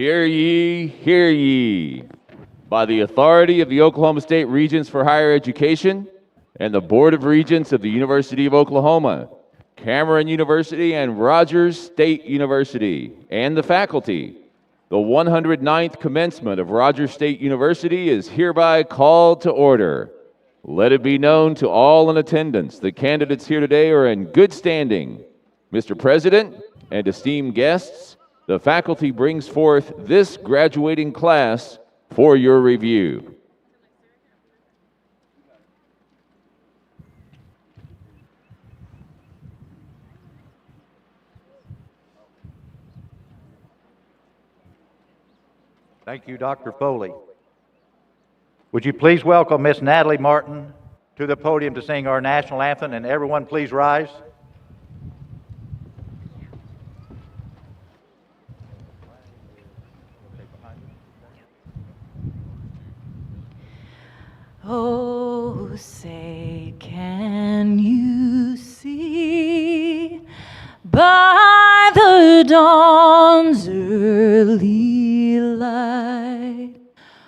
Hear ye, hear ye. By the authority of the Oklahoma State Regents for Higher Education and the Board of Regents of the University of Oklahoma, Cameron University and Rogers State University, and the faculty, the 109th commencement of Rogers State University is hereby called to order. Let it be known to all in attendance, the candidates here today are in good standing. Mr. President and esteemed guests, the faculty brings forth this graduating class for your review. Thank you, Dr. Foley. Would you please welcome Miss Natalie Martin to the podium to sing our national anthem, and everyone please rise. Oh, say, can you see by the dawn's early light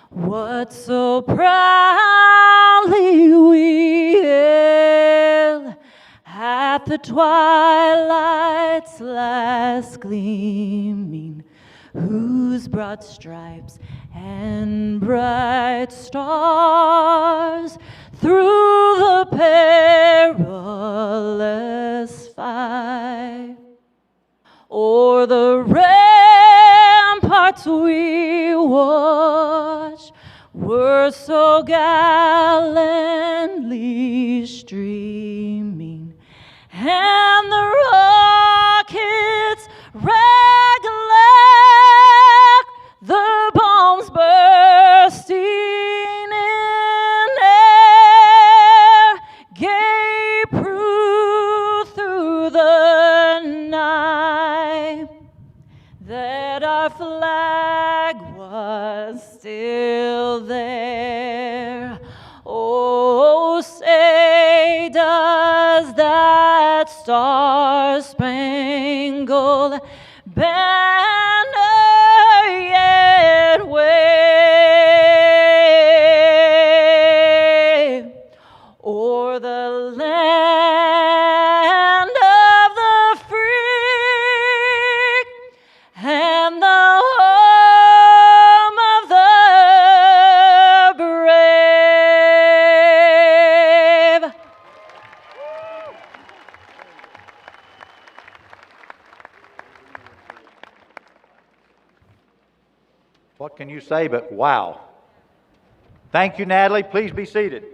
what so proudly we hailed at the twilight's last gleaming, whose broad stripes and bright stars through the perilous fight o'er the ramparts we watched were so gallantly streaming, and the rockets recollect the bombs bursting in air, gave proof through the night that our flag was still there. Oh, say, does that star-spangled banner yet wave o'er the land of the free and the home of the brave? What can you say but wow? Thank you, Natalie. Please be seated.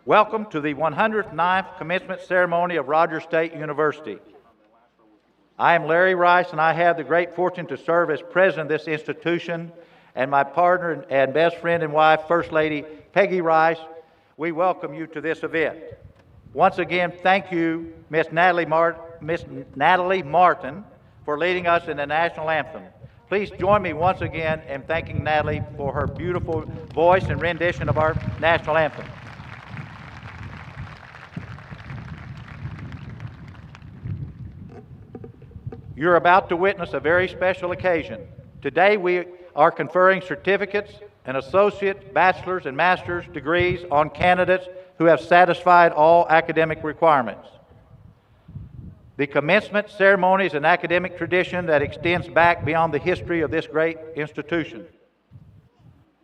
Welcome to the 109th commencement ceremony of Rogers State University. I am Larry Rice, and I have the great fortune to serve as president of this institution, and my partner and best friend and wife, First Lady Peggy Rice, we welcome you to this event. Once again, thank you, Miss Natalie Martin, for leading us in the national anthem. Please join me once again in thanking Natalie for her beautiful voice and rendition of our national anthem. You're about to witness a very special occasion. Today we are conferring certificates and associate, bachelor's, and master's degrees on candidates who have satisfied all academic requirements. The commencement ceremony is an academic tradition that extends back beyond the history of this great institution.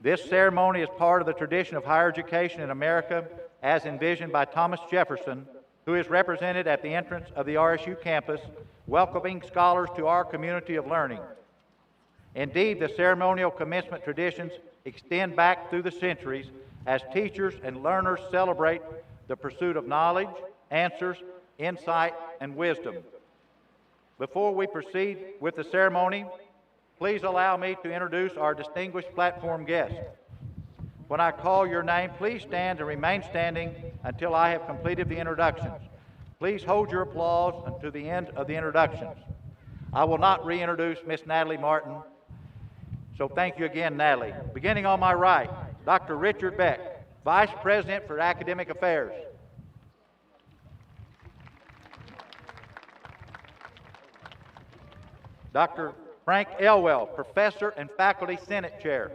This ceremony is part of the tradition of higher education in America as envisioned by Thomas Jefferson, who is represented at the entrance of the RSU campus, welcoming scholars to our community of learning. Indeed, the ceremonial commencement traditions extend back through the centuries as teachers and learners celebrate the pursuit of knowledge, answers, insight, and wisdom. Before we proceed with the ceremony, please allow me to introduce our distinguished platform guests. When I call your name, please stand and remain standing until I have completed the introductions. Please hold your applause until the end of the introductions. I will not reintroduce Miss Natalie Martin, so thank you again, Natalie. Beginning on my right, Dr. Richard Beck, Vice President for Academic Affairs. Dr. Frank Elwell, Professor and Faculty Senate Chair.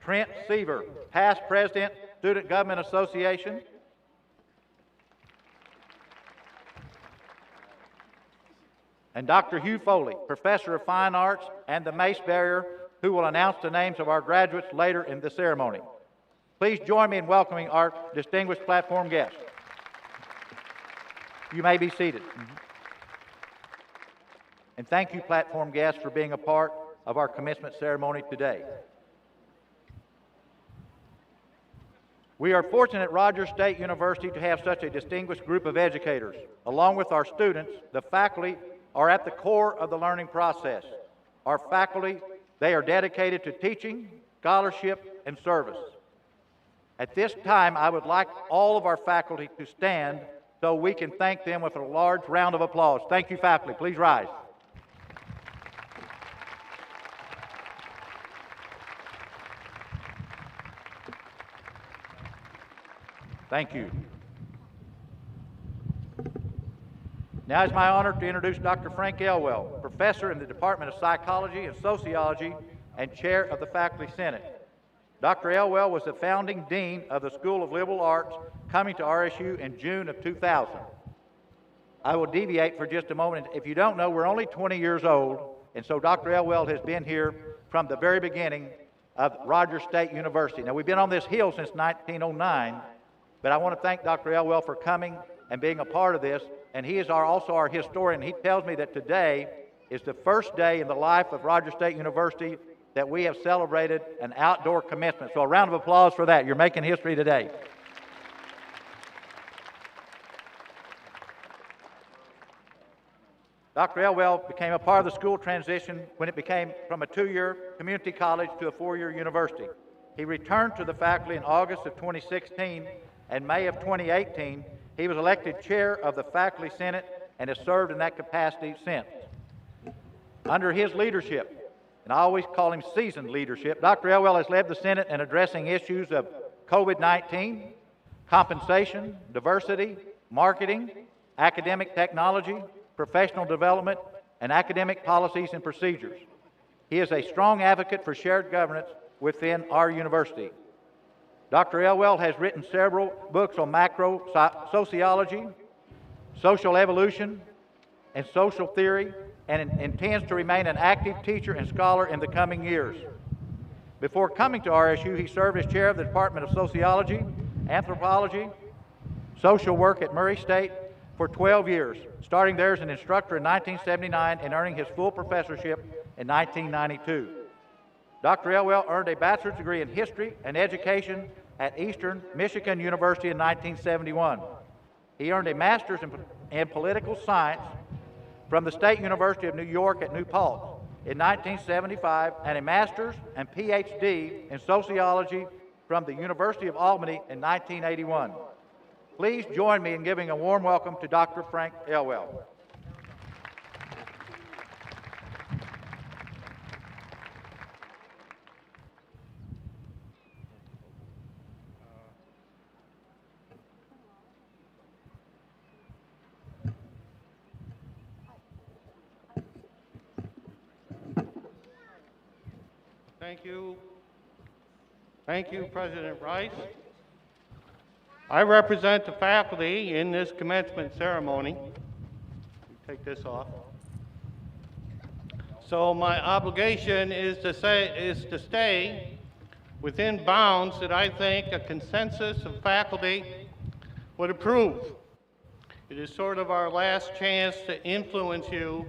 Trent Seaver, Past President, Student Government Association. And Dr. Hugh Foley, Professor of Fine Arts and the Mace Bearer, who will announce the names of our graduates later in the ceremony. Please join me in welcoming our distinguished platform guests. You may be seated. And thank you, platform guests, for being a part of our commencement ceremony today. We are fortunate at Rogers State University to have such a distinguished group of educators. Along with our students, the faculty are at the core of the learning process. Our faculty, they are dedicated to teaching, scholarship, and service. At this time, I would like all of our faculty to stand so we can thank them with a large round of applause. Thank you, faculty. Please rise. Thank you. Now it's my honor to introduce Dr. Frank Elwell, Professor in the Department of Psychology and Sociology and Chair of the Faculty Senate. Dr. Elwell was the founding Dean of the School of Liberal Arts, coming to RSU in June of 2000. I will deviate for just a moment. If you don't know, we're only 20 years old, and so Dr. Elwell has been here from the very beginning of Rogers State University. Now, we've been on this hill since 1909, but I want to thank Dr. Elwell for coming and being a part of this, and he is also our historian. He tells me that today is the first day in the life of Rogers State University that we have celebrated an outdoor commencement. So a round of applause for that. You're making history today. Dr. Elwell became a part of the school transition when it became from a 2-year community college to a 4-year university. He returned to the faculty in August of 2016, and May of 2018, he was elected chair of the Faculty Senate and has served in that capacity since. Under his leadership, and I always call him seasoned leadership, Dr. Elwell has led the Senate in addressing issues of COVID-19, compensation, diversity, marketing, academic technology, professional development, and academic policies and procedures. He is a strong advocate for shared governance within our university. Dr. Elwell has written several books on macro sociology, social evolution, and social theory, and intends to remain an active teacher and scholar in the coming years. Before coming to RSU, he served as chair of the Department of Sociology, Anthropology, Social Work at Murray State for 12 years, starting there as an instructor in 1979 and earning his full professorship in 1992. Dr. Elwell earned a bachelor's degree in history and education at Eastern Michigan University in 1971. He earned a master's in political science from the State University of New York at New Paltz in 1975, and a master's and PhD in sociology from the University of Albany in 1981. Please join me in giving a warm welcome to Dr. Frank Elwell. Thank you. Thank you, President Rice. I represent the faculty in this commencement ceremony. Take this off. So my obligation is to stay within bounds that I think a consensus of faculty would approve. It is sort of our last chance to influence you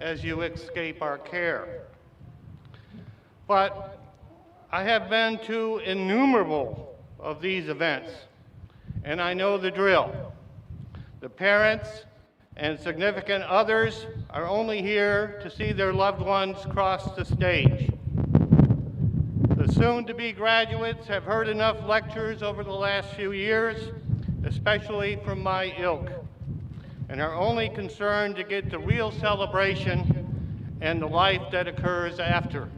as you escape our care. But I have been to innumerable of these events, and I know the drill. The parents and significant others are only here to see their loved ones cross the stage. The soon-to-be graduates have heard enough lectures over the last few years, especially from my ilk, and are only concerned to get the real celebration and the life that occurs after.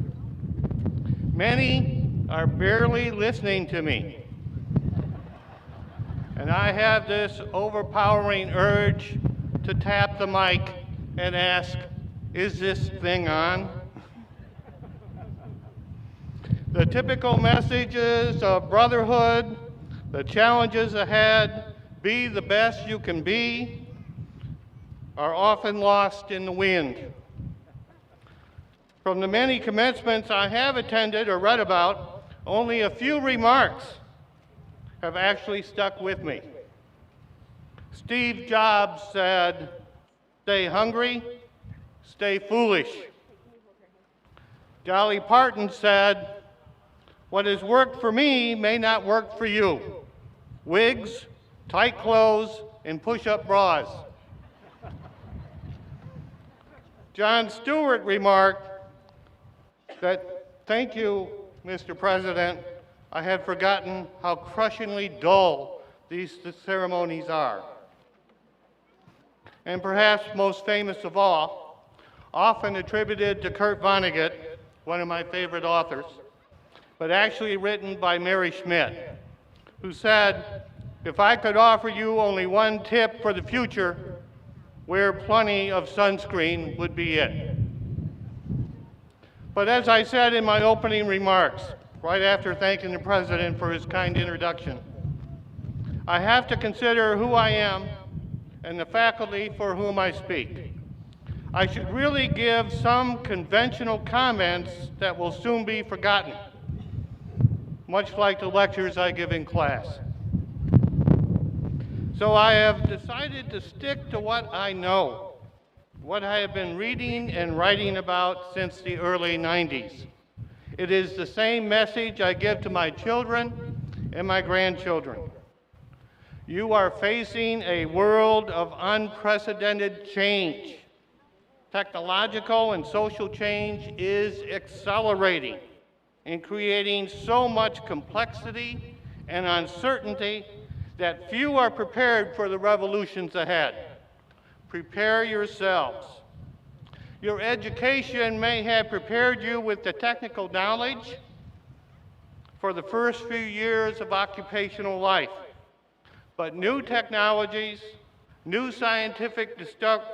Many are barely listening to me, and I have this overpowering urge to tap the mic and ask, "Is this thing on?" The typical messages of brotherhood, the challenges ahead, be the best you can be, are often lost in the wind. From the many commencements I have attended or read about, only a few remarks have actually stuck with me. Steve Jobs said, "Stay hungry, stay foolish." Dolly Parton said, "What has worked for me may not work for you. Wigs, tight clothes, and push-up bras." Jon Stewart remarked that, "Thank you, Mr. President, I had forgotten how crushingly dull these ceremonies are." And perhaps most famous of all, often attributed to Kurt Vonnegut, one of my favorite authors, but actually written by Mary Schmidt, who said, "If I could offer you only one tip for the future, wear plenty of sunscreen would be it." But as I said in my opening remarks, right after thanking the President for his kind introduction, I have to consider who I am and the faculty for whom I speak. I should really give some conventional comments that will soon be forgotten, much like the lectures I give in class. So I have decided to stick to what I know, what I have been reading and writing about since the early 90s. It is the same message I give to my children and my grandchildren. You are facing a world of unprecedented change. Technological and social change is accelerating and creating so much complexity and uncertainty that few are prepared for the revolutions ahead. Prepare yourselves. Your education may have prepared you with the technical knowledge for the first few years of occupational life. But new technologies, new scientific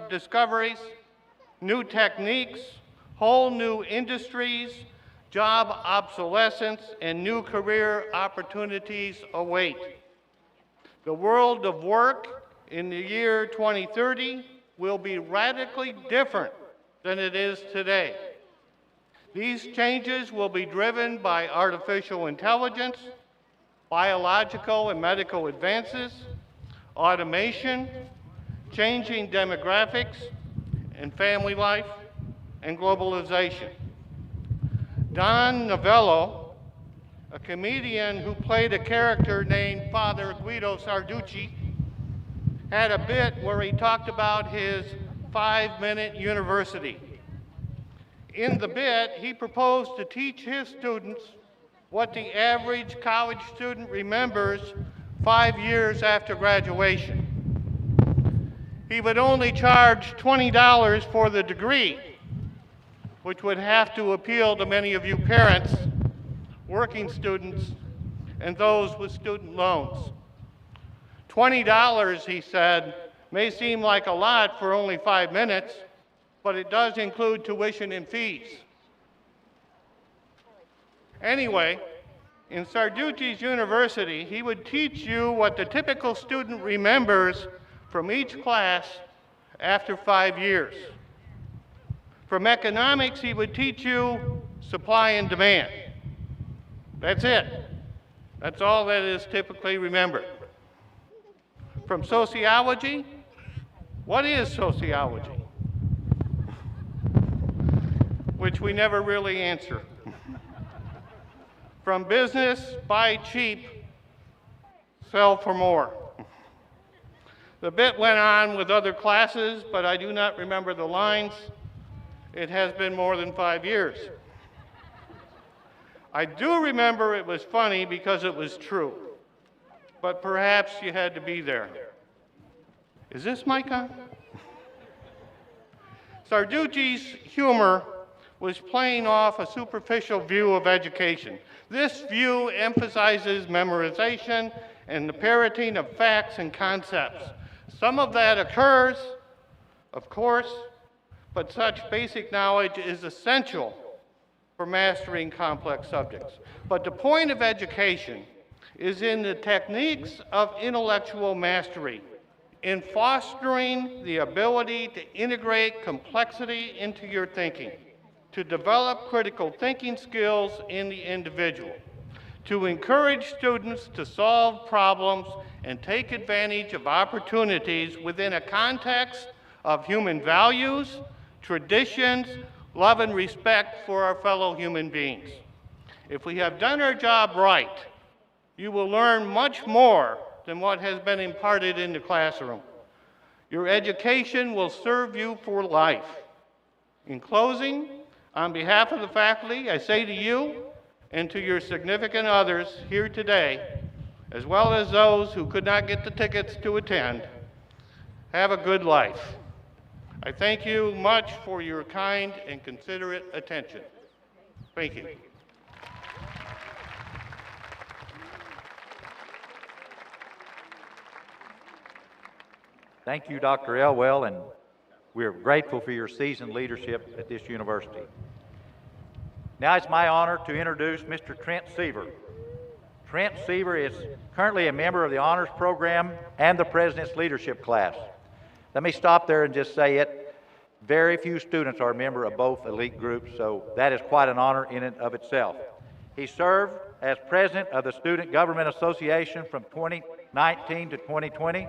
discoveries, new techniques, whole new industries, job obsolescence, and new career opportunities await. The world of work in the year 2030 will be radically different than it is today. These changes will be driven by artificial intelligence, biological and medical advances, automation, changing demographics and family life, and globalization. Don Novello, a comedian who played a character named Father Guido Sarducci, had a bit where he talked about his 5-minute university. In the bit, he proposed to teach his students what the average college student remembers 5 years after graduation. He would only charge $20 for the degree, which would have to appeal to many of you parents, working students, and those with student loans. $20, he said, may seem like a lot for only 5 minutes, but it does include tuition and fees. Anyway, in Sarducci's university, he would teach you what the typical student remembers from each class after 5 years. From economics, he would teach you supply and demand. That's it. That's all that is typically remembered. From sociology, what is sociology? Which we never really answer. From business, buy cheap, sell for more. The bit went on with other classes, but I do not remember the lines. It has been more than 5 years. I do remember it was funny because it was true, but perhaps you had to be there. Is this mic on? Sarducci's humor was playing off a superficial view of education. This view emphasizes memorization and the parroting of facts and concepts. Some of that occurs, of course, but such basic knowledge is essential for mastering complex subjects. But the point of education is in the techniques of intellectual mastery, in fostering the ability to integrate complexity into your thinking, to develop critical thinking skills in the individual, to encourage students to solve problems and take advantage of opportunities within a context of human values, traditions, love and respect for our fellow human beings. If we have done our job right, you will learn much more than what has been imparted in the classroom. Your education will serve you for life. In closing, on behalf of the faculty, I say to you and to your significant others here today, as well as those who could not get the tickets to attend, have a good life. I thank you much for your kind and considerate attention. Thank you. Thank you, Dr. Elwell, and we're grateful for your seasoned leadership at this university. Now it's my honor to introduce Mr. Trent Seaver. Trent Seaver is currently a member of the honors program and the President's Leadership class. Let me stop there and just say it. Very few students are a member of both elite groups, so that is quite an honor in and of itself. He served as president of the Student Government Association from 2019 to 2020.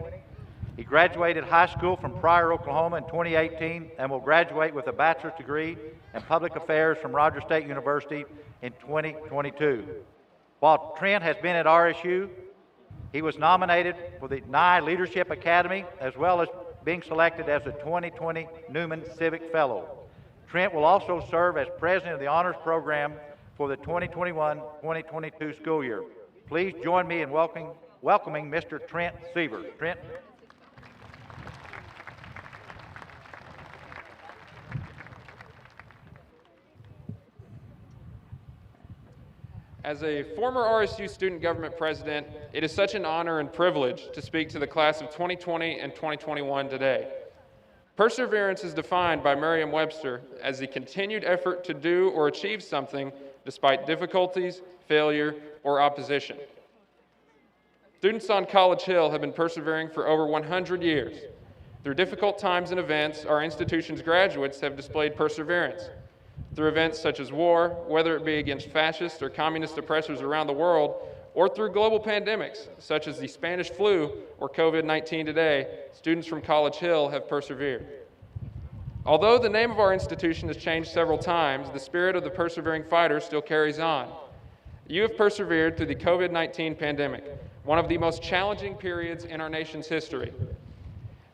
He graduated high school from Pryor, Oklahoma in 2018 and will graduate with a bachelor's degree in public affairs from Rogers State University in 2022. While Trent has been at RSU, he was nominated for the Nye Leadership Academy as well as being selected as a 2020 Newman Civic Fellow. Trent will also serve as president of the honors program for the 2021-2022 school year. Please join me in welcoming Mr. Trent Seaver. Trent. As a former RSU student government president, it is such an honor and privilege to speak to the class of 2020 and 2021 today. Perseverance is defined by Merriam-Webster as the continued effort to do or achieve something despite difficulties, failure, or opposition. Students on College Hill have been persevering for over 100 years. Through difficult times and events, our institution's graduates have displayed perseverance. Through events such as war, whether it be against fascist or communist oppressors around the world, or through global pandemics such as the Spanish flu or COVID-19 today, students from College Hill have persevered. Although the name of our institution has changed several times, the spirit of the persevering fighters still carries on. You have persevered through the COVID-19 pandemic, one of the most challenging periods in our nation's history.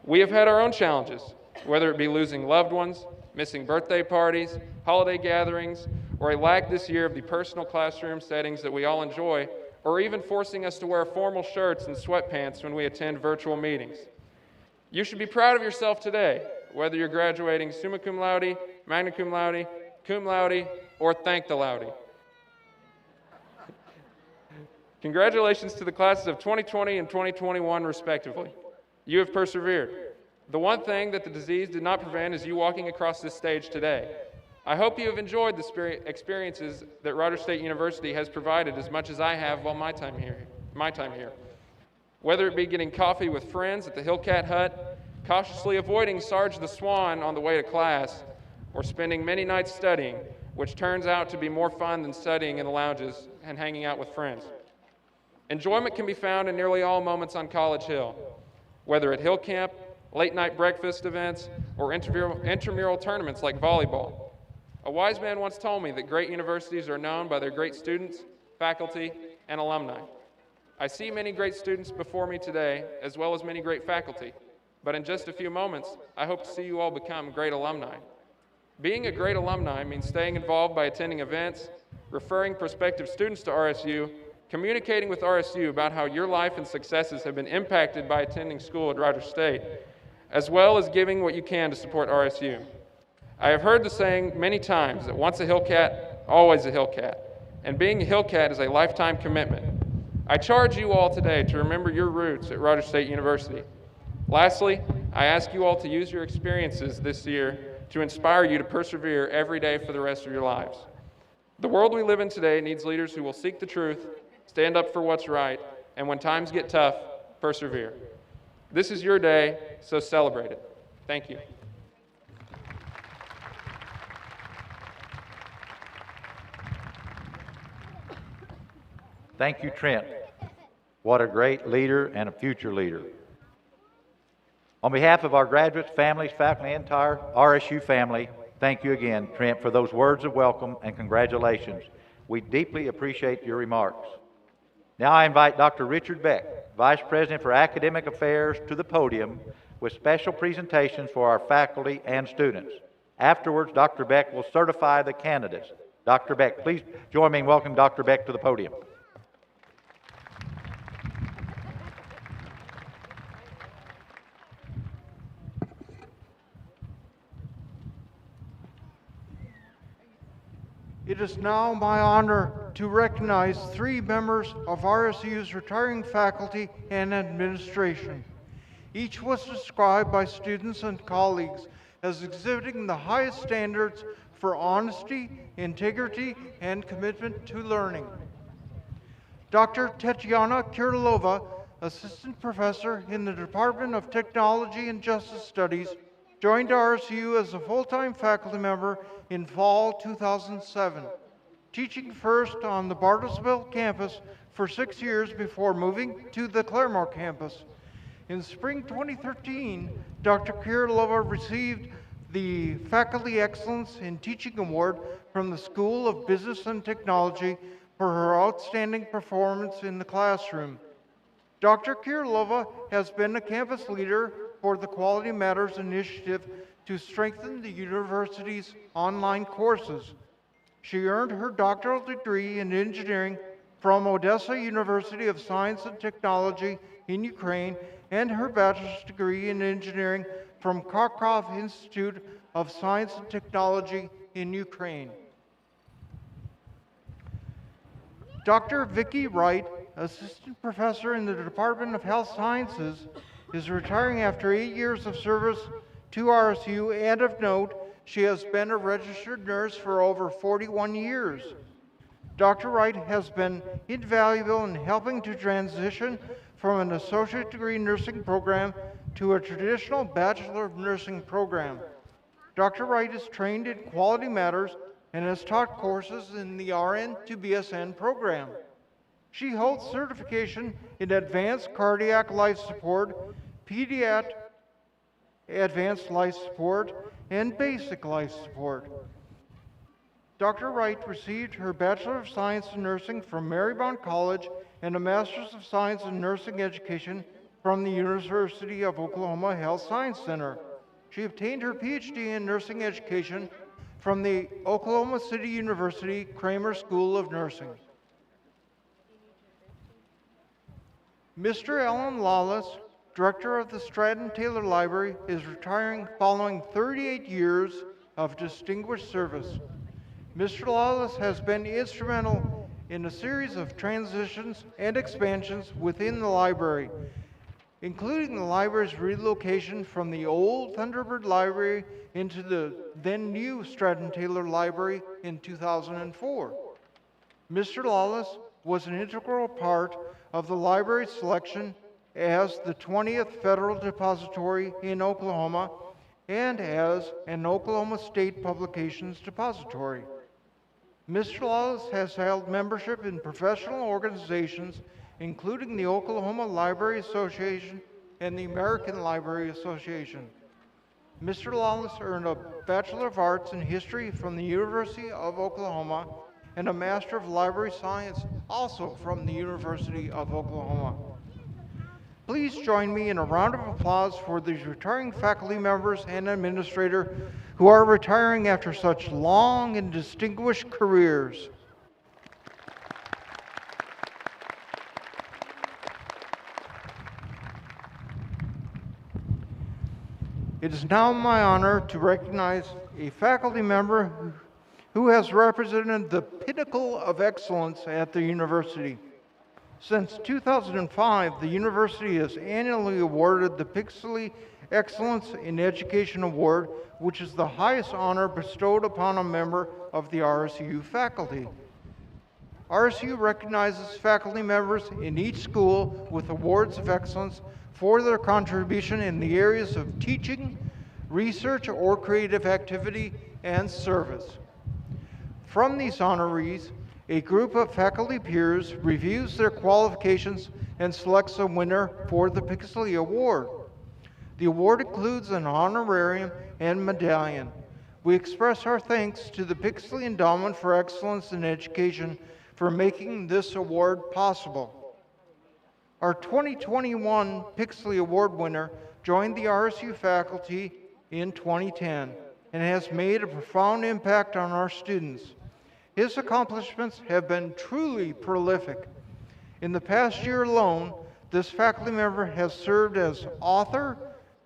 We have had our own challenges, whether it be losing loved ones, missing birthday parties, holiday gatherings, or a lack this year of the personal classroom settings that we all enjoy, or even forcing us to wear formal shirts and sweatpants when we attend virtual meetings. You should be proud of yourself today, whether you're graduating summa cum laude, magna cum laude, or thank the laude. Congratulations to the classes of 2020 and 2021 respectively. You have persevered. The one thing that the disease did not prevent is you walking across this stage today. I hope you have enjoyed the experiences that Rogers State University has provided as much as I have while my time here. Whether it be getting coffee with friends at the Hillcat Hut, cautiously avoiding Sarge the Swan on the way to class, or spending many nights studying, which turns out to be more fun than studying in the lounges and hanging out with friends. Enjoyment can be found in nearly all moments on College Hill, whether at Hill Camp, late-night breakfast events, or intramural tournaments like volleyball. A wise man once told me that great universities are known by their great students, faculty, and alumni. I see many great students before me today, as well as many great faculty, but in just a few moments, I hope to see you all become great alumni. Being a great alumni means staying involved by attending events, referring prospective students to RSU, communicating with RSU about how your life and successes have been impacted by attending school at Rogers State, as well as giving what you can to support RSU. I have heard the saying many times that once a Hillcat, always a Hillcat, and being a Hillcat is a lifetime commitment. I charge you all today to remember your roots at Rogers State University. Lastly, I ask you all to use your experiences this year to inspire you to persevere every day for the rest of your lives. The world we live in today needs leaders who will seek the truth, stand up for what's right, and when times get tough, persevere. This is your day, so celebrate it. Thank you. Thank you, Trent. What a great leader and a future leader. On behalf of our graduates, families, faculty, and entire RSU family, thank you again, Trent, for those words of welcome and congratulations. We deeply appreciate your remarks. Now I invite Dr. Richard Beck, Vice President for Academic Affairs, to the podium with special presentations for our faculty and students. Afterwards, Dr. Beck will certify the candidates. Dr. Beck, please join me in welcoming Dr. Beck to the podium. It is now my honor to recognize 3 members of RSU's retiring faculty and administration. Each was described by students and colleagues as exhibiting the highest standards for honesty, integrity, and commitment to learning. Dr. Tatiana Kirilova, Assistant Professor in the Department of Technology and Justice Studies, joined RSU as a full-time faculty member in fall 2007, teaching first on the Bartlesville campus for 6 years before moving to the Claremore campus. In spring 2013, Dr. Kirilova received the Faculty Excellence in Teaching Award from the School of Business and Technology for her outstanding performance in the classroom. Dr. Kirilova has been a campus leader for the Quality Matters initiative to strengthen the university's online courses. She earned her doctoral degree in engineering from Odessa University of Science and Technology in Ukraine and her bachelor's degree in engineering from Kharkov Institute of Science and Technology in Ukraine. Dr. Vicky Wright, Assistant Professor in the Department of Health Sciences, is retiring after 8 years of service to RSU, and of note, she has been a registered nurse for over 41 years. Dr. Wright has been invaluable in helping to transition from an associate degree nursing program to a traditional Bachelor of Nursing program. Dr. Wright is trained in Quality Matters and has taught courses in the RN to BSN program. She holds certification in Advanced Cardiac Life Support, Pediatric Advanced Life Support, and Basic Life Support. Dr. Wright received her Bachelor of Science in Nursing from Marymount College and a Master's of Science in Nursing Education from the University of Oklahoma Health Science Center. She obtained her PhD in Nursing Education from the Oklahoma City University Kramer School of Nursing. Mr. Alan Lawless, Director of the Stratton Taylor Library, is retiring following 38 years of distinguished service. Mr. Lawless has been instrumental in a series of transitions and expansions within the library, including the library's relocation from the old Thunderbird Library into the then new Stratton Taylor Library in 2004. Mr. Lawless was an integral part of the library's selection as the 20th Federal Depository in Oklahoma and as an Oklahoma State Publications Depository. Mr. Lawless has held membership in professional organizations including the Oklahoma Library Association and the American Library Association. Mr. Lawless earned a Bachelor of Arts in History from the University of Oklahoma and a Master of Library Science also from the University of Oklahoma. Please join me in a round of applause for these retiring faculty members and administrator who are retiring after such long and distinguished careers. It is now my honor to recognize a faculty member who has represented the pinnacle of excellence at the university. Since 2005, the university has annually awarded the Pixely Excellence in Education Award, which is the highest honor bestowed upon a member of the RSU faculty. RSU recognizes faculty members in each school with awards of excellence for their contribution in the areas of teaching, research or creative activity, and service. From these honorees, a group of faculty peers reviews their qualifications and selects a winner for the Pixely Award. The award includes an honorarium and medallion. We express our thanks to the Pixely Endowment for Excellence in Education for making this award possible. Our 2021 Pixely Award winner joined the RSU faculty in 2010 and has made a profound impact on our students. His accomplishments have been truly prolific. In the past year alone, this faculty member has served as author,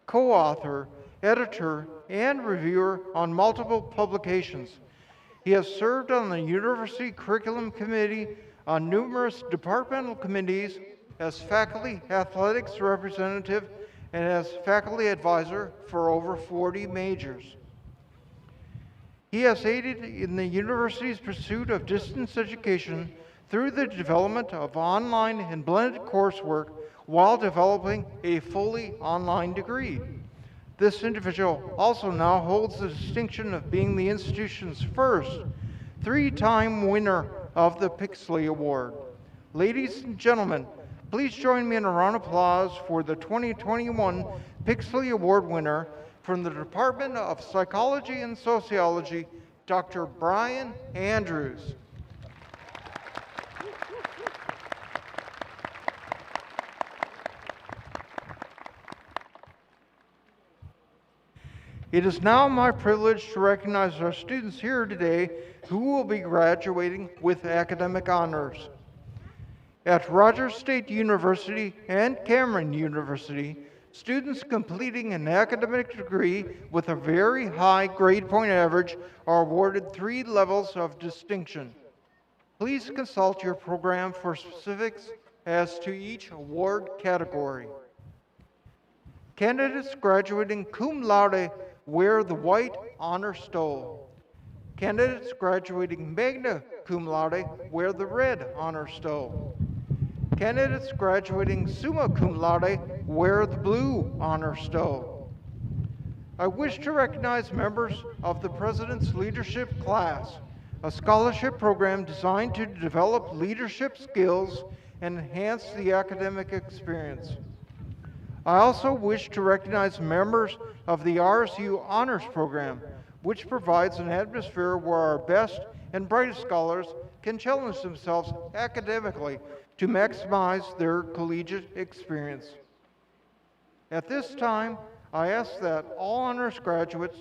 co-author, editor, and reviewer on multiple publications. He has served on the University Curriculum Committee, on numerous departmental committees, as faculty athletics representative, and as faculty advisor for over 40 majors. He has aided in the university's pursuit of distance education through the development of online and blended coursework while developing a fully online degree. This individual also now holds the distinction of being the institution's first three-time winner of the Pixely Award. Ladies and gentlemen, please join me in a round of applause for the 2021 Pixely Award winner from the Department of Psychology and Sociology, Dr. Brian Andrews. It is now my privilege to recognize our students here today who will be graduating with academic honors. At Rogers State University and Cameron University, students completing an academic degree with a very high grade point average are awarded 3 levels of distinction. Please consult your program for specifics as to each award category. Candidates graduating cum laude wear the white honor stole. Candidates graduating magna cum laude wear the red honor stole. Candidates graduating summa cum laude wear the blue honor stole. I wish to recognize members of the President's Leadership Class, a scholarship program designed to develop leadership skills and enhance the academic experience. I also wish to recognize members of the RSU Honors Program, which provides an atmosphere where our best and brightest scholars can challenge themselves academically to maximize their collegiate experience. At this time, I ask that all honors graduates,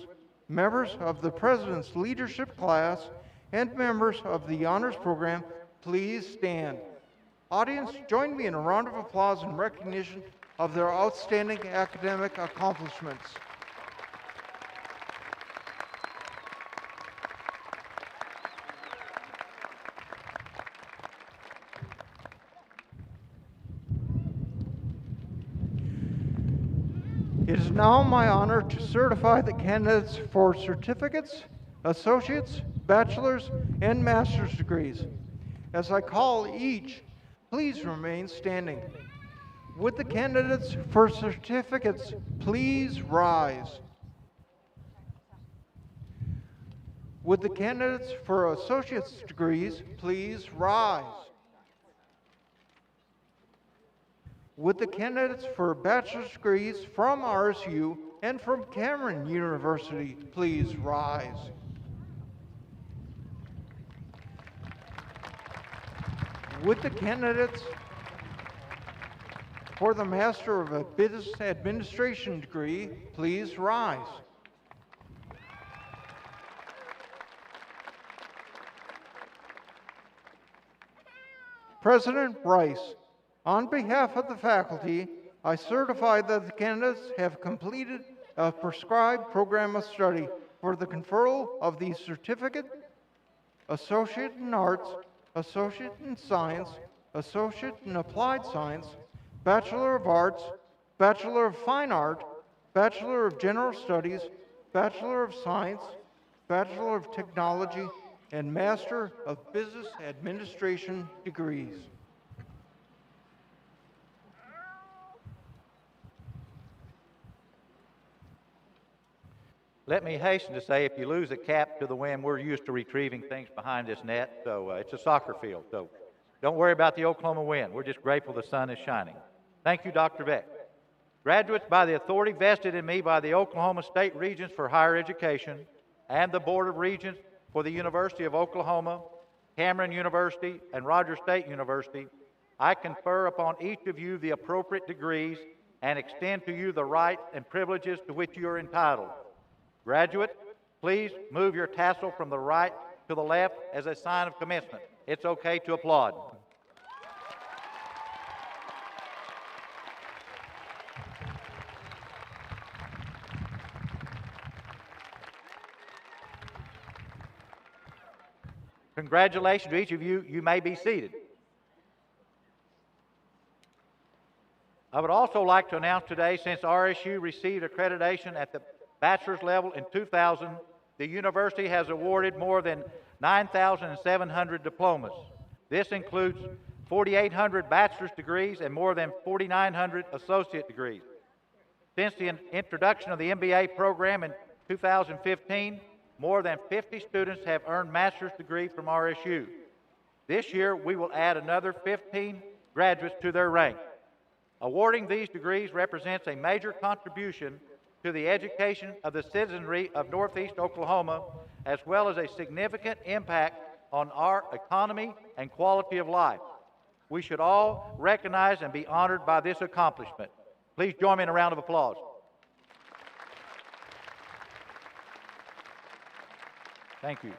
members of the President's Leadership Class, and members of the Honors Program please stand. Audience, join me in a round of applause in recognition of their outstanding academic accomplishments. It is now my honor to certify the candidates for certificates, associates, bachelor's, and master's degrees. As I call each, please remain standing. Would the candidates for certificates please rise? Would the candidates for associate's degrees please rise? Would the candidates for bachelor's degrees from RSU and from Cameron University please rise? Would the candidates for the Master of a Business Administration degree please rise? President Rice, on behalf of the faculty, I certify that the candidates have completed a prescribed program of study for the conferral of the certificate, associate in arts, associate in science, associate in applied science, Bachelor of Arts, Bachelor of Fine Art, Bachelor of General Studies, Bachelor of Science, Bachelor of Technology, and Master of Business Administration degrees. Let me hasten to say, if you lose a cap to the wind, we're used to retrieving things behind this net, so it's a soccer field. So don't worry about the Oklahoma wind. We're just grateful the sun is shining. Thank you, Dr. Beck. Graduates, by the authority vested in me by the Oklahoma State Regents for Higher Education and the Board of Regents for the University of Oklahoma, Cameron University, and Rogers State University, I confer upon each of you the appropriate degrees and extend to you the rights and privileges to which you are entitled. Graduates, please move your tassel from the right to the left as a sign of commencement. It's okay to applaud. Congratulations to each of you. You may be seated. I would also like to announce today, since RSU received accreditation at the bachelor's level in 2000, the university has awarded more than 9,700 diplomas. This includes 4,800 bachelor's degrees and more than 4,900 associate degrees. Since the introduction of the MBA program in 2015, more than 50 students have earned master's degree from RSU. This year, we will add another 15 graduates to their rank. Awarding these degrees represents a major contribution to the education of the citizenry of Northeast Oklahoma, as well as a significant impact on our economy and quality of life. We should all recognize and be honored by this accomplishment. Please join me in a round of applause. Thank you.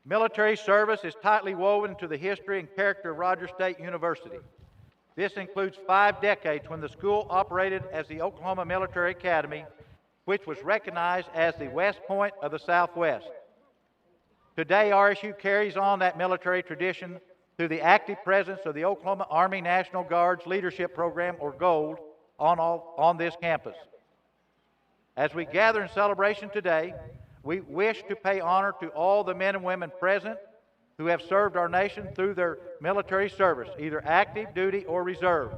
Military service is tightly woven into the history and character of Rogers State University. This includes 5 decades when the school operated as the Oklahoma Military Academy, which was recognized as the West Point of the Southwest. Today, RSU carries on that military tradition through the active presence of the Oklahoma Army National Guard's Leadership Program, or GOLD, on this campus. As we gather in celebration today, we wish to pay honor to all the men and women present who have served our nation through their military service, either active duty or reserve.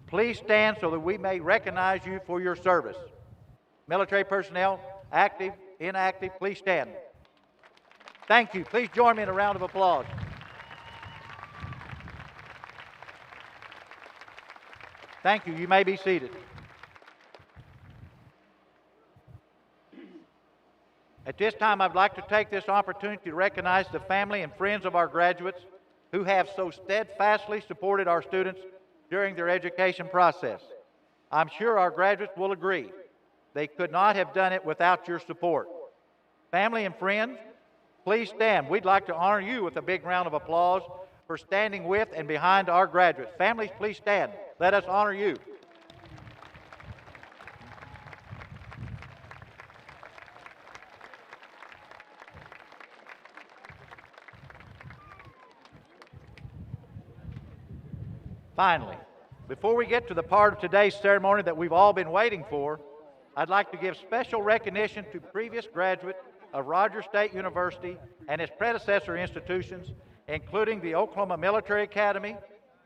Please stand so that we may recognize you for your service. Military personnel, active, inactive, please stand. Thank you. Please join me in a round of applause. Thank you. You may be seated. At this time, I'd like to take this opportunity to recognize the family and friends of our graduates who have so steadfastly supported our students during their education process. I'm sure our graduates will agree they could not have done it without your support. Family and friends, please stand. We'd like to honor you with a big round of applause for standing with and behind our graduates. Families, please stand. Let us honor you. Finally, before we get to the part of today's ceremony that we've all been waiting for, I'd like to give special recognition to previous graduates of Rogers State University and its predecessor institutions, including the Oklahoma Military Academy,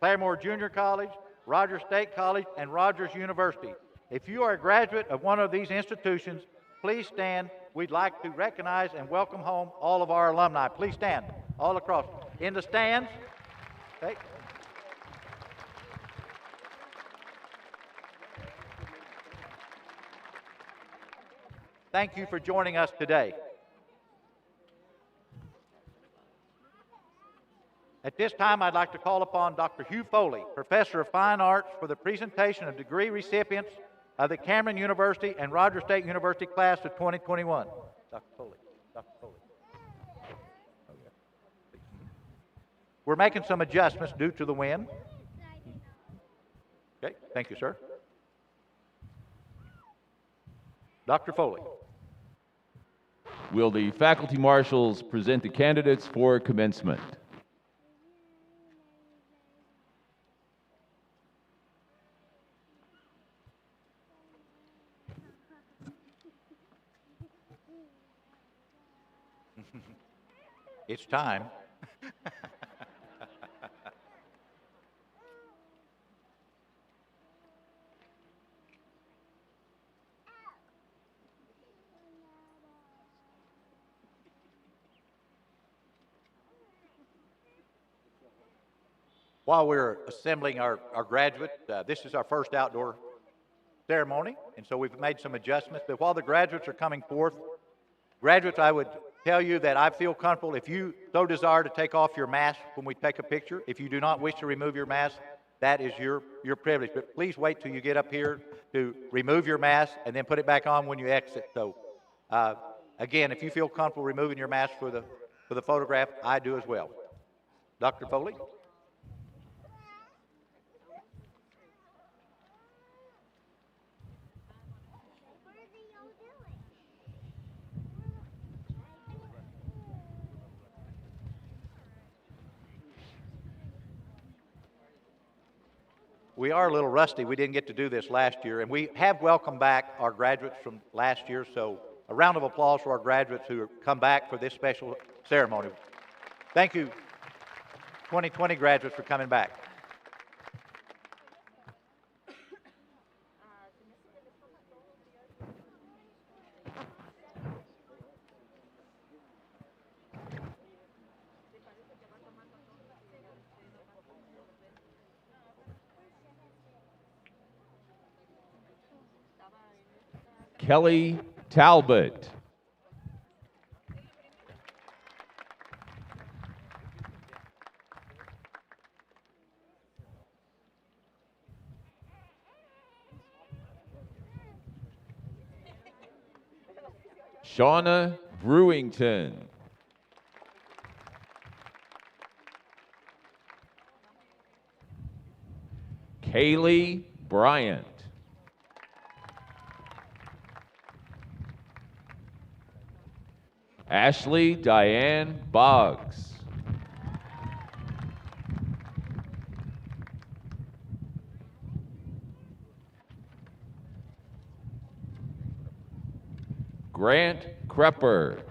Claremore Junior College, Rogers State College, and Rogers University. If you are a graduate of one of these institutions, please stand. We'd like to recognize and welcome home all of our alumni. Please stand all across. In the stands. Okay. Thank you for joining us today. At this time, I'd like to call upon Dr. Hugh Foley, Professor of Fine Arts, for the presentation of degree recipients of the Cameron University and Rogers State University class of 2021. Dr. Foley. Dr. Foley. We're making some adjustments due to the wind. Okay, thank you, sir. Dr. Foley. Will the faculty marshals present the candidates for commencement? It's time. While we're assembling our graduates, this is our first outdoor ceremony, and so we've made some adjustments. But while the graduates are coming forth, graduates, I would tell you that I feel comfortable if you so desire to take off your mask when we take a picture. If you do not wish to remove your mask, that is your privilege. But please wait till you get up here to remove your mask and then put it back on when you exit. So again, if you feel comfortable removing your mask for the photograph, I do as well. Dr. Foley? We are a little rusty. We didn't get to do this last year, and we have welcomed back our graduates from last year, so a round of applause for our graduates who have come back for this special ceremony. Thank you, 2020 graduates, for coming back. Kelly Talbot. Shauna Brewington. Kaylee Bryant. Ashley Diane Boggs. Grant Krepper.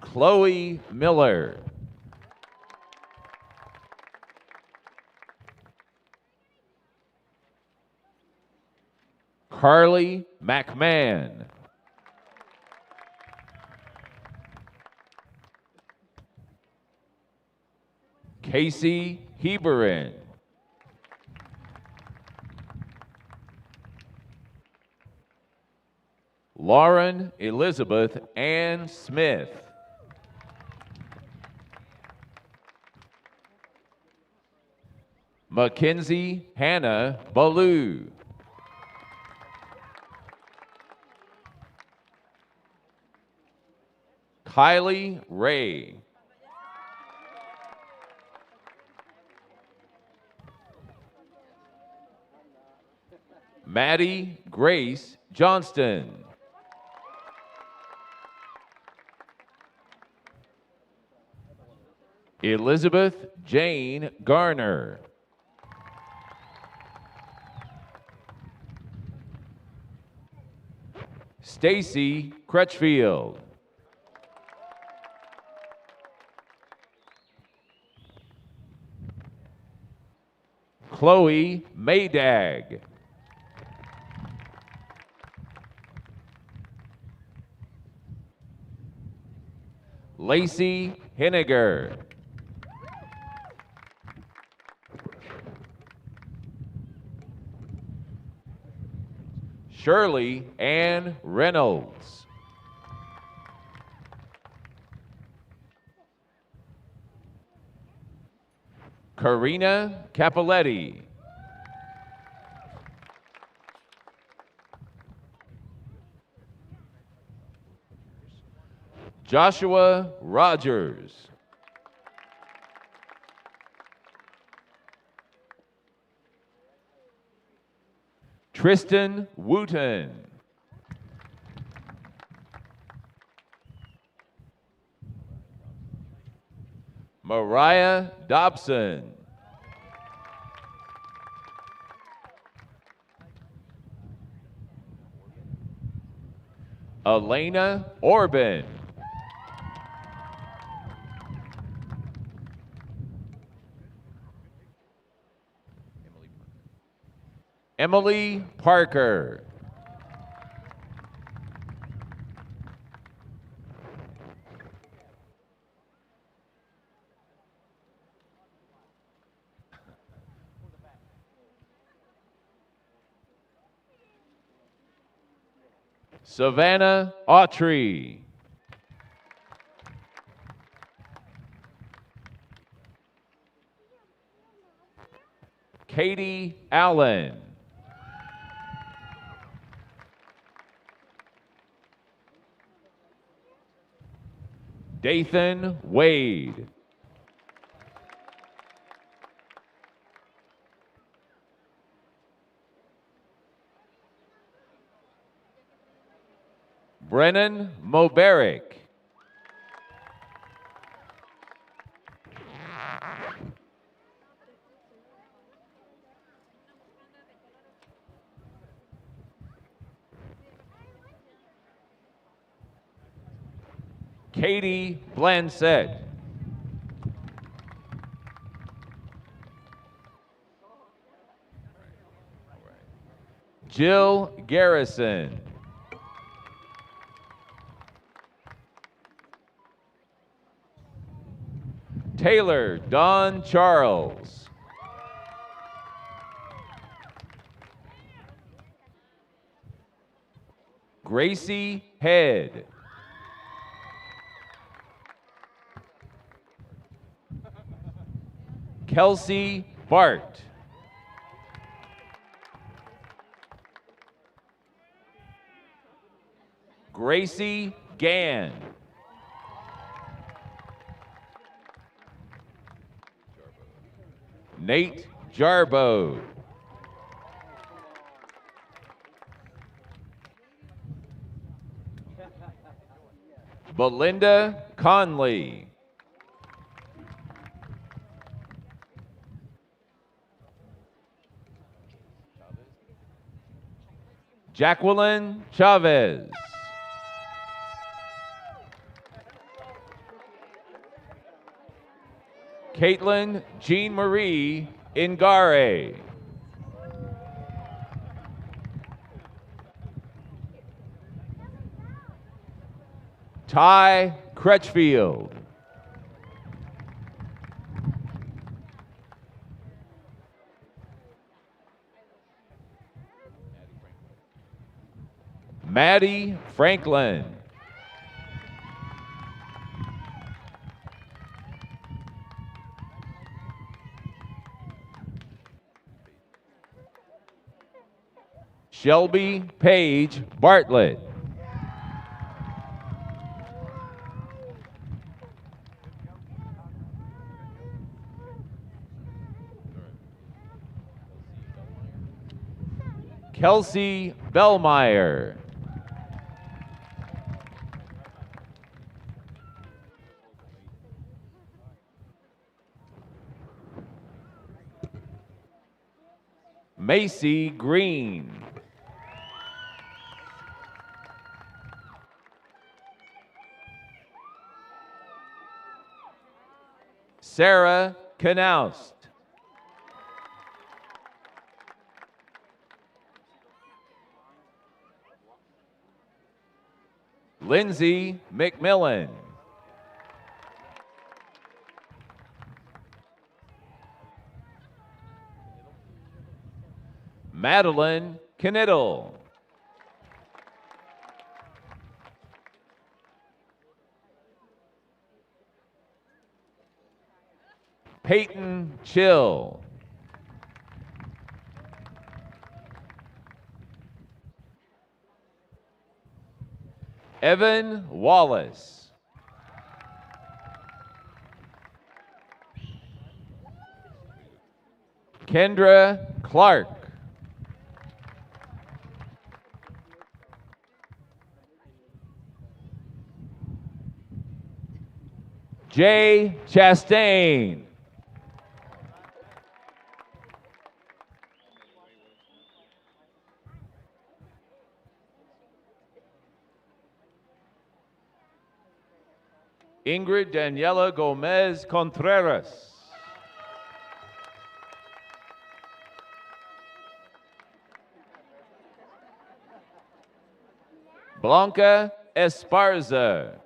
Chloe Miller. Carly McMahon. Casey Heberin. Lauren Elizabeth Ann Smith. Mackenzie Hannah Ballou. Kylie Ray. Maddie Grace Johnston. Elizabeth Jane Garner. Stacy Crutchfield. Chloe Maydag. Lacey Henniger. Shirley Ann Reynolds. Karina Capoletti. Joshua Rogers. Tristan Wooten. Mariah Dobson. Elena Orban. Emily Parker. Savannah Autry. Katie Allen. Dathan Wade. Brennan Mobarek. Katie Blansett. Jill Garrison. Taylor Don Charles. Gracie Head. Kelsey Bart. Gracie Gann. Nate Jarbo. Belinda Conley. Jacqueline Chavez. Caitlin Jean Marie Ingare. Ty Crutchfield. Maddie Franklin. Shelby Page Bartlett. Kelsey Bellmeyer. Macy Green. Sarah Knaust. Lindsay McMillan. Madeline Knittle. Peyton Chill. Evan Wallace. Kendra Clark. Jay Chastain. Ingrid Daniela Gomez Contreras. Blanca Esparza.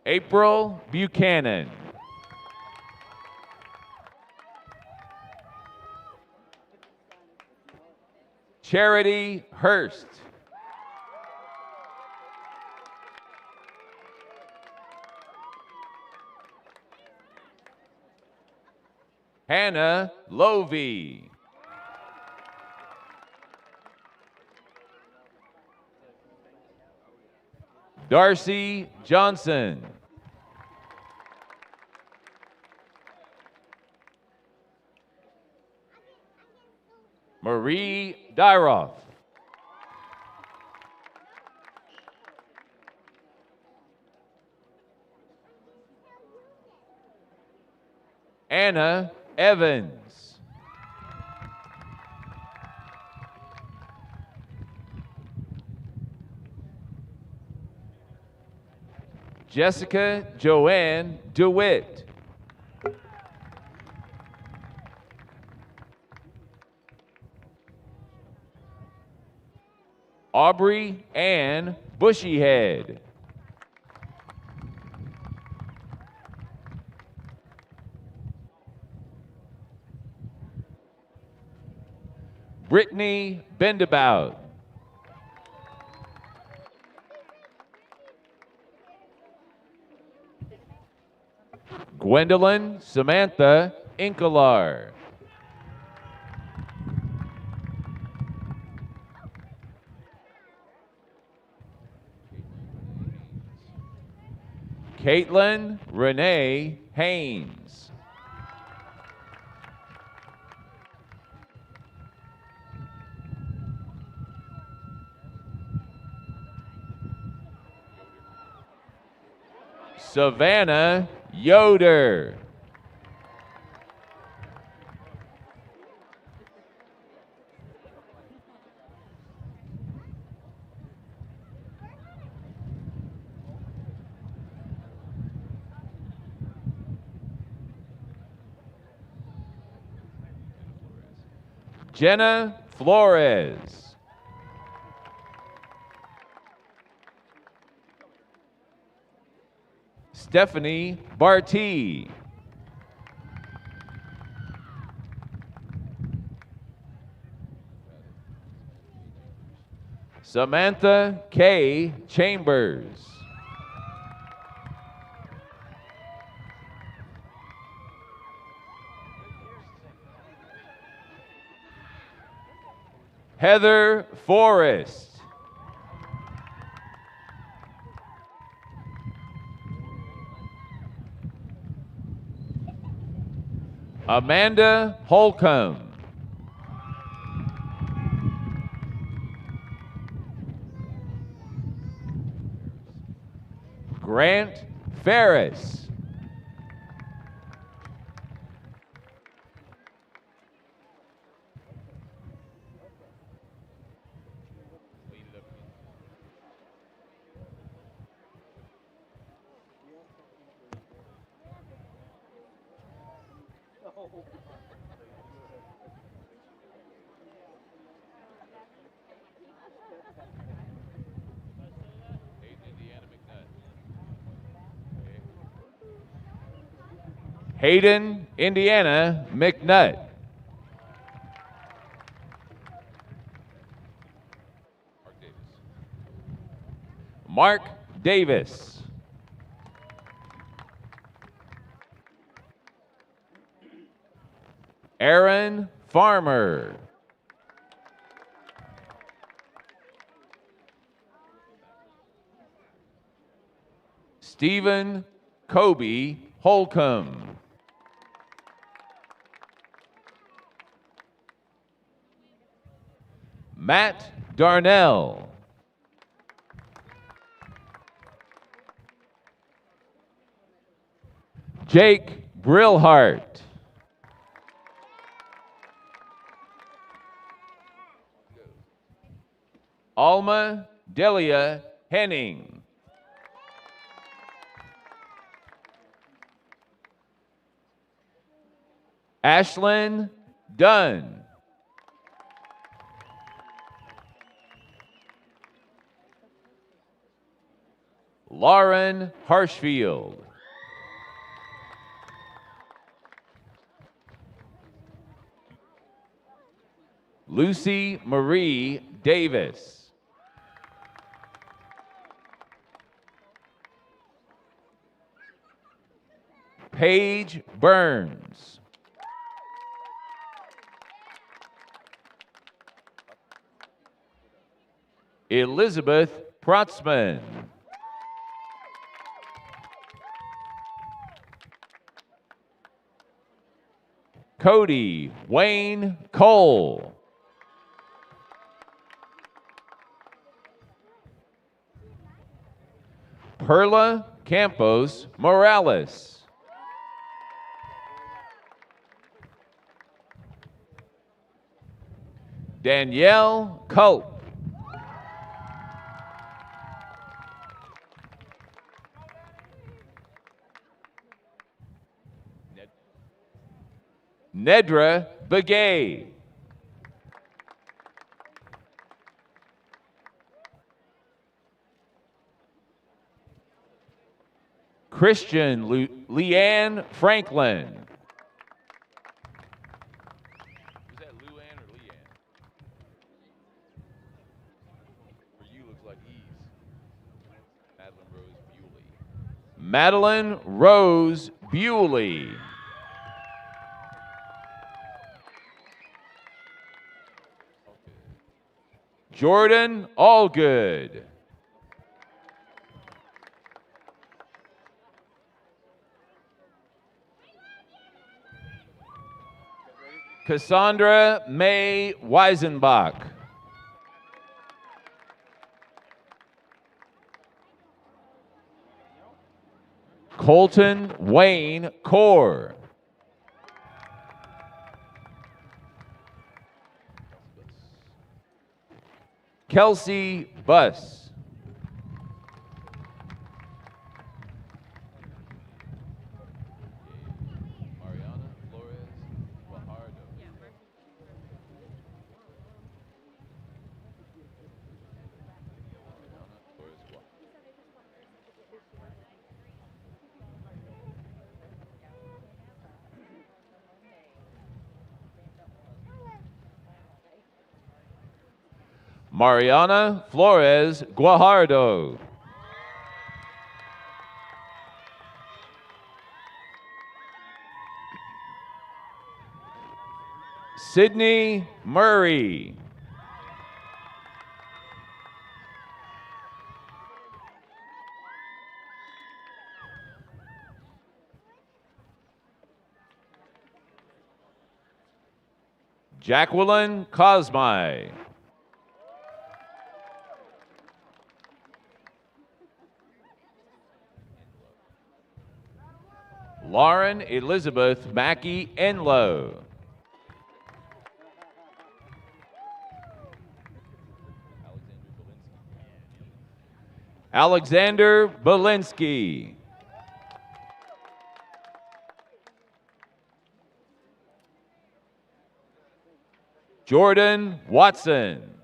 April Buchanan. Charity Hurst. Hannah Lovey. Darcy Johnson. Marie Dyroff. Anna Evans. Jessica Joanne DeWitt. Aubrey Ann Bushyhead. Brittany Bendabout. Gwendolyn Samantha Inkelar. Caitlin Renee Haynes. Savannah Yoder. Jenna Flores. Stephanie Barty. Samantha K. Chambers. Heather Forrest. Amanda Holcomb. Grant Ferris. Hayden, Indiana, McNutt. Mark Davis. Aaron Farmer. Stephen Kobe Holcomb. Matt Darnell. Jake Brillhart. Alma Delia Henning. Ashlyn Dunn. Lauren Harshfield. Lucy Marie Davis. Paige Burns. Elizabeth Protzman. Cody Wayne Cole. Perla Campos Morales. Danielle Culp. Nedra Begay. Christian Leanne Franklin. Was that Luann or Leanne? For you, looks like E's. Madeline Rose Bewley. Jordan Allgood. Cassandra May Weisenbach. Colton Wayne Core. Kelsey Buss. Mariana Flores Guajardo. Sydney Murray. Jacqueline Cosmy. Lauren Elizabeth Mackey Enlow. Alexander Belinsky. Jordan Watson.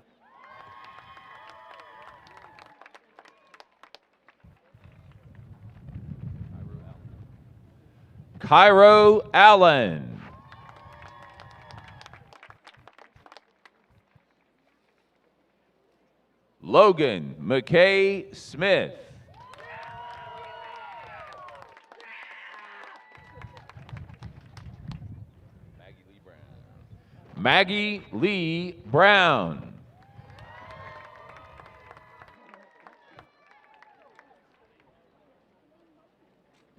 Cairo Allen. Logan McKay Smith. Maggie Lee Brown.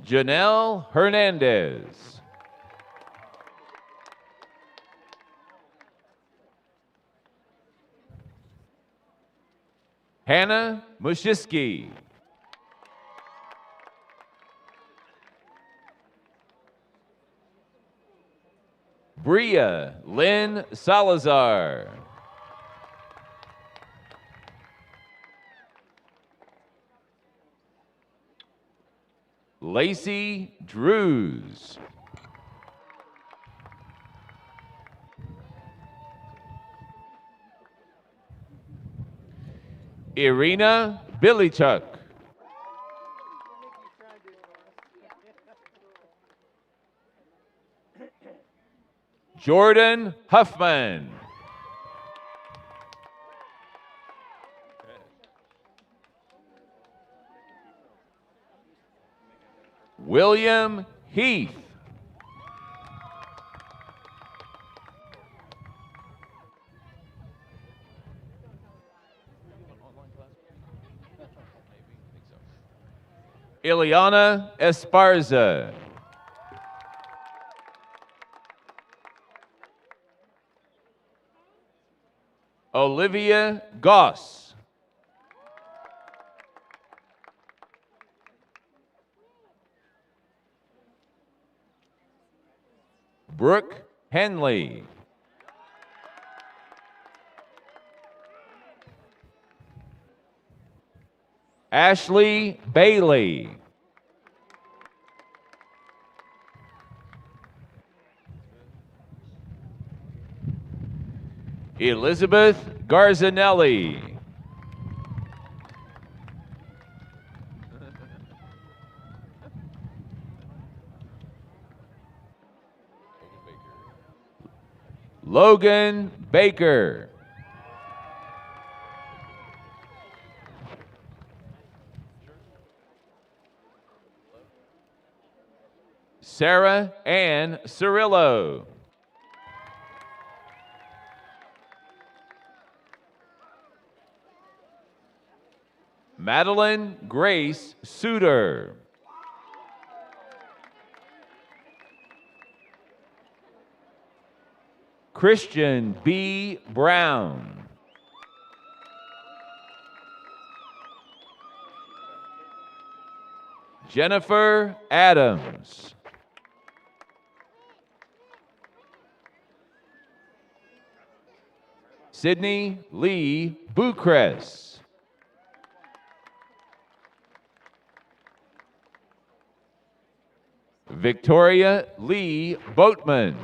Janelle Hernandez. Hannah Mushiski. Bria Lynn Salazar. Lacey Drews. Irina Bilichuk. Jordan Huffman. William Heath. Ileana Esparza. Olivia Goss. Brooke Henley. Ashley Bailey. Elizabeth Garzanelli. Logan Baker. Sarah Ann Cirillo. Madeline Grace Suter. Christian B. Brown. Jennifer Adams. Sydney Lee Bucrest. Victoria Lee Boatman.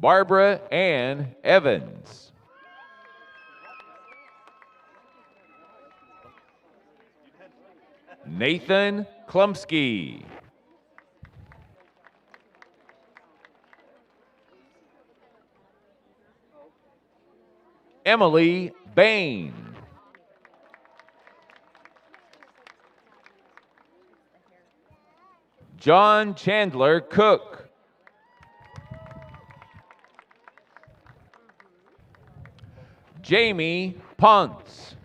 Barbara Ann Evans. Nathan Klumsky. Emily Bain. John Chandler Cook. Jamie Ponce.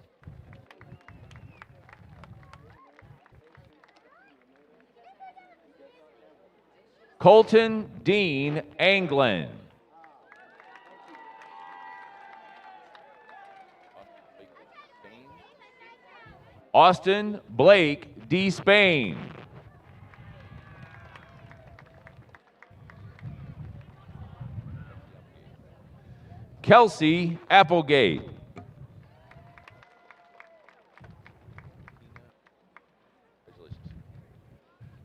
Colton Dean Anglin. Austin Blake D. Spain. Kelsey Applegate.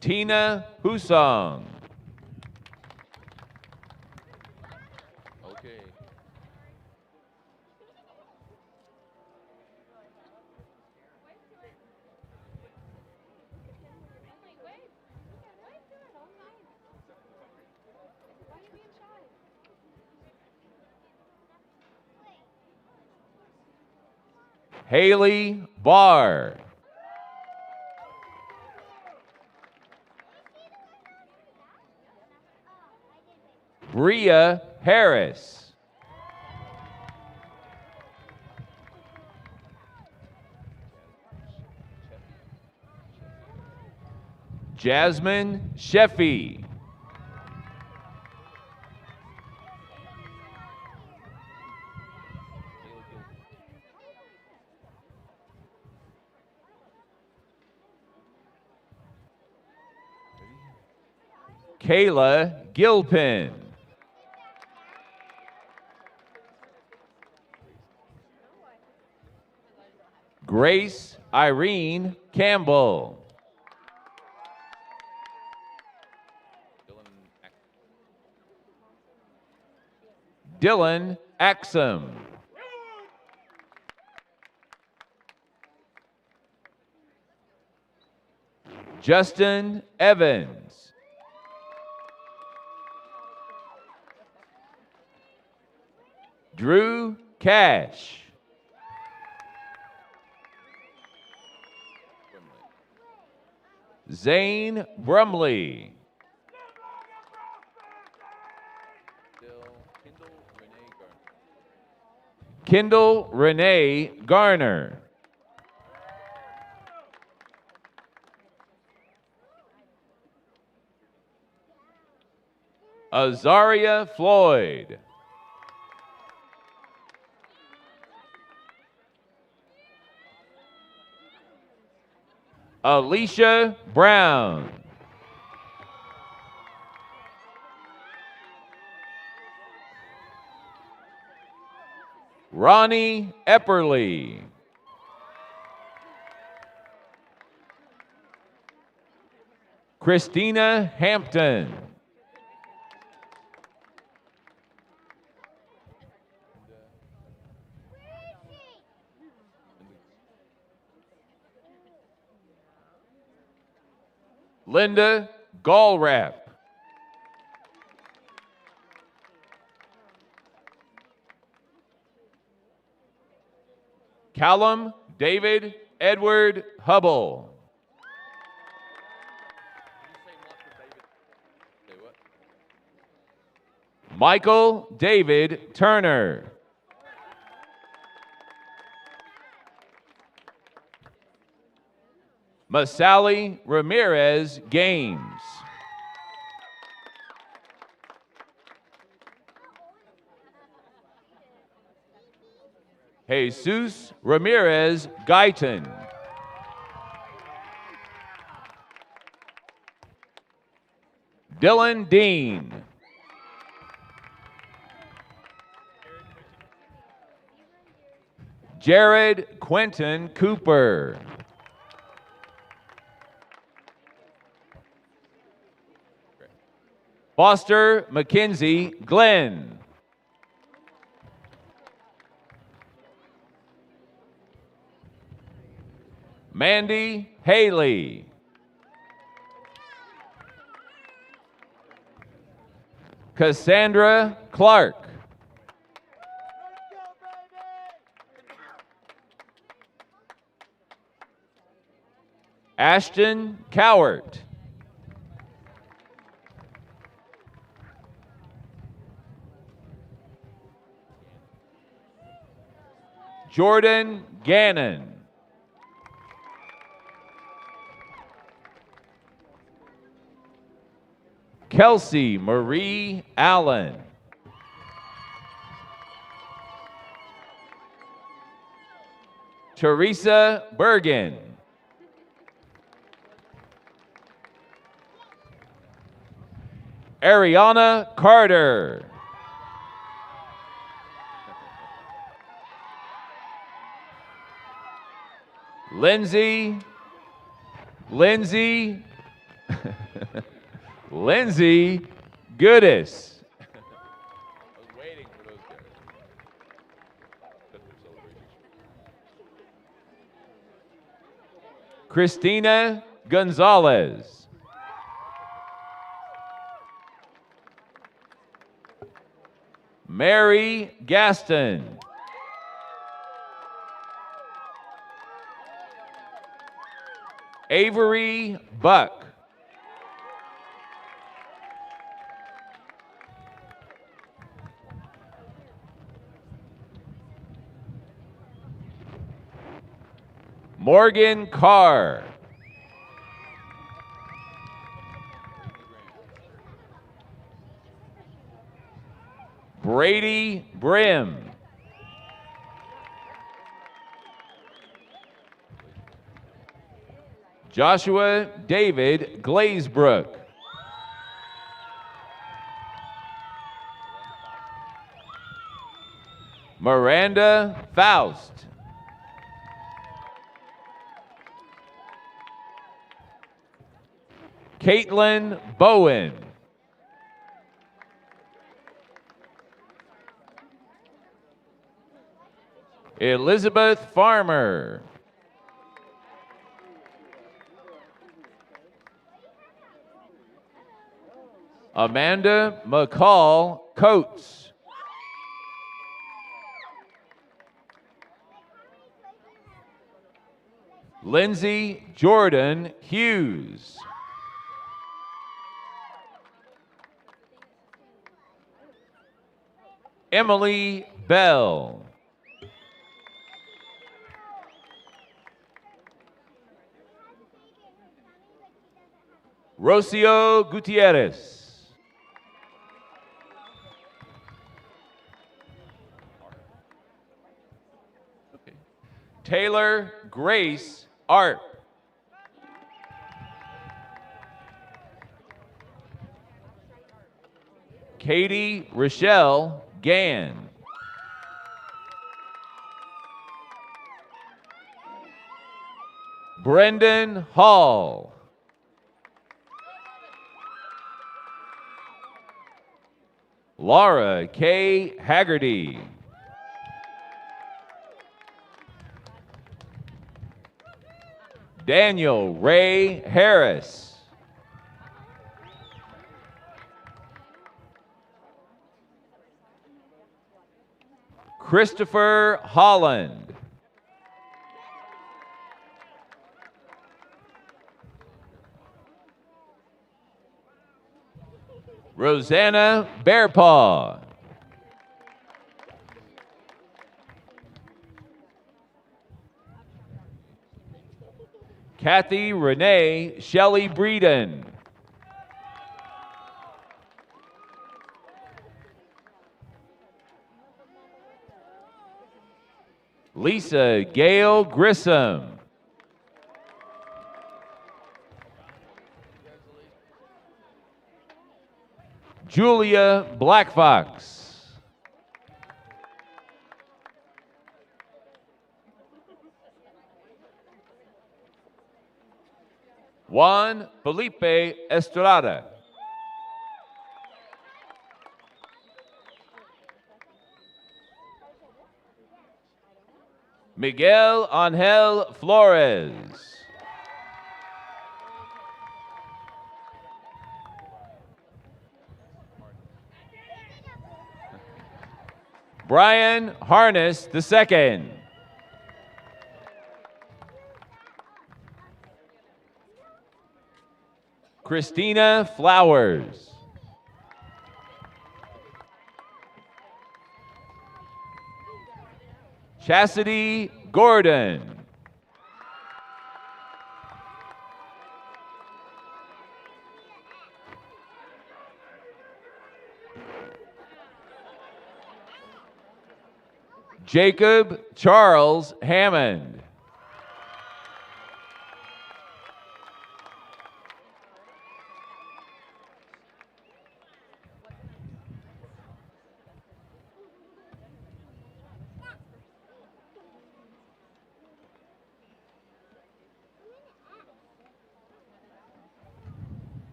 Tina Husong. Okay. Haley Barr. Bria Harris. Jasmine Sheffy. Kayla Gilpin. Grace Irene Campbell. Dylan Axum. Justin Evans. Drew Cash. Zane Brumley. Kendall Renee Garner. Azaria Floyd. Alicia Brown. Ronnie Epperly. Christina Hampton. Linda Gallrap. Callum David Edward Hubble. Michael David Turner. Masali Ramirez Games. Jesus Ramirez Guyton. Dylan Dean. Jared Quentin Cooper. Foster Mackenzie Glenn. Mandy Haley. Cassandra Clark. Ashton Cowart. Jordan Gannon. Kelsey Marie Allen. Teresa Bergen. Ariana Carter. Lindsay Goodis. I was waiting for those guys. Christina Gonzalez. Mary Gaston. Avery Buck. Morgan Carr. Brady Brim. Joshua David Glazebrook. Miranda Faust. Caitlin Bowen. Elizabeth Farmer. Amanda McCall Coates. Lindsay Jordan Hughes. Emily Bell. Rocio Gutierrez. Taylor Grace Arp. Katie Rochelle Gann. Brendan Hall. Laura K. Haggerty. Daniel Ray Harris. Christopher Holland. Rosanna Bearpaw. Kathy Renee Shelley Breeden. Lisa Gail Grissom. Julia Blackfox. Juan Felipe Estrada. Miguel Angel Flores. Brian Harness II. Christina Flowers. Chastity Gordon. Jacob Charles Hammond.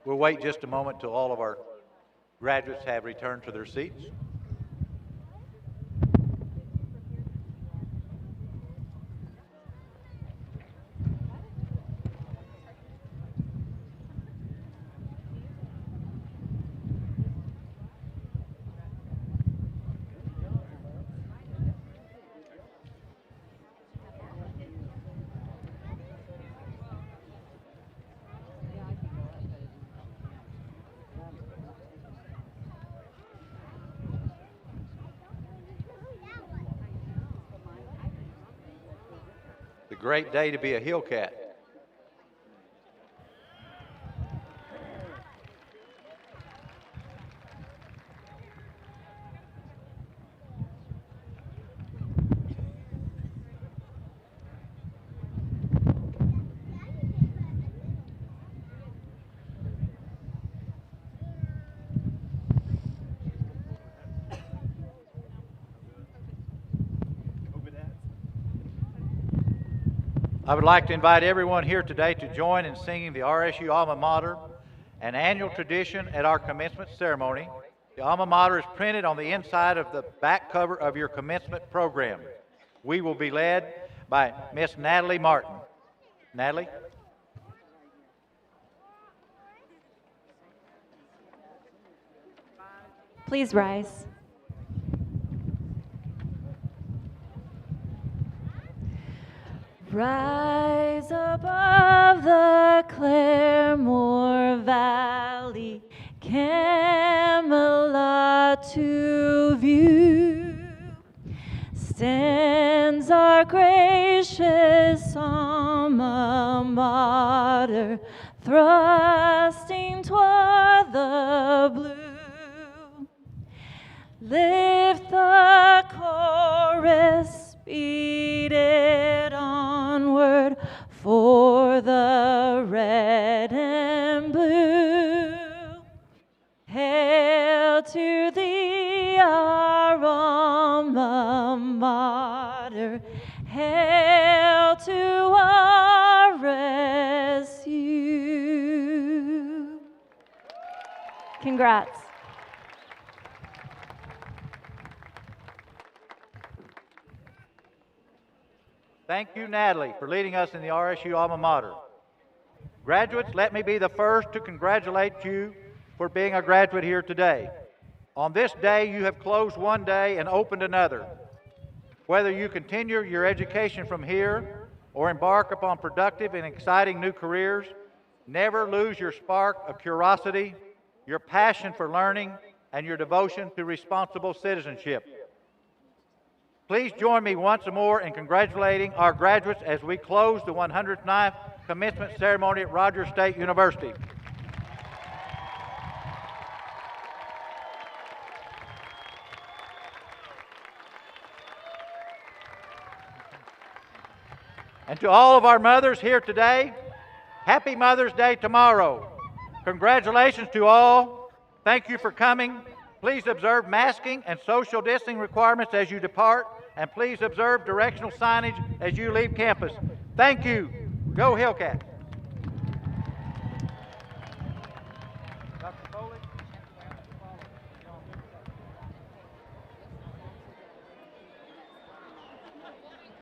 We'll wait just a moment till all of our graduates have returned to their seats. Great day to be a Hillcat. I would like to invite everyone here today to join in singing the RSU Alma Mater, an annual tradition at our commencement ceremony. The Alma Mater is printed on the inside of the back cover of your commencement program. We will be led by Miss Natalie Martin. Natalie? Please rise. Rise above the Claremore Valley, Camelot to view, stands our gracious Alma Mater, thrusting toward the blue. Lift the chorus, beat it onward for the red and blue. Hail to thee, our Alma Mater. Hail to RSU. Congrats. Thank you, Natalie, for leading us in the RSU Alma Mater. Graduates, let me be the first to congratulate you for being a graduate here today. On this day, you have closed one day and opened another. Whether you continue your education from here or embark upon productive and exciting new careers, never lose your spark of curiosity, your passion for learning, and your devotion to responsible citizenship. Please join me once more in congratulating our graduates as we close the 109th commencement ceremony at Rogers State University. And to all of our mothers here today, happy Mother's Day tomorrow. Congratulations to all. Thank you for coming. Please observe masking and social distancing requirements as you depart, and please observe directional signage as you leave campus. Thank you. Go Hellcats.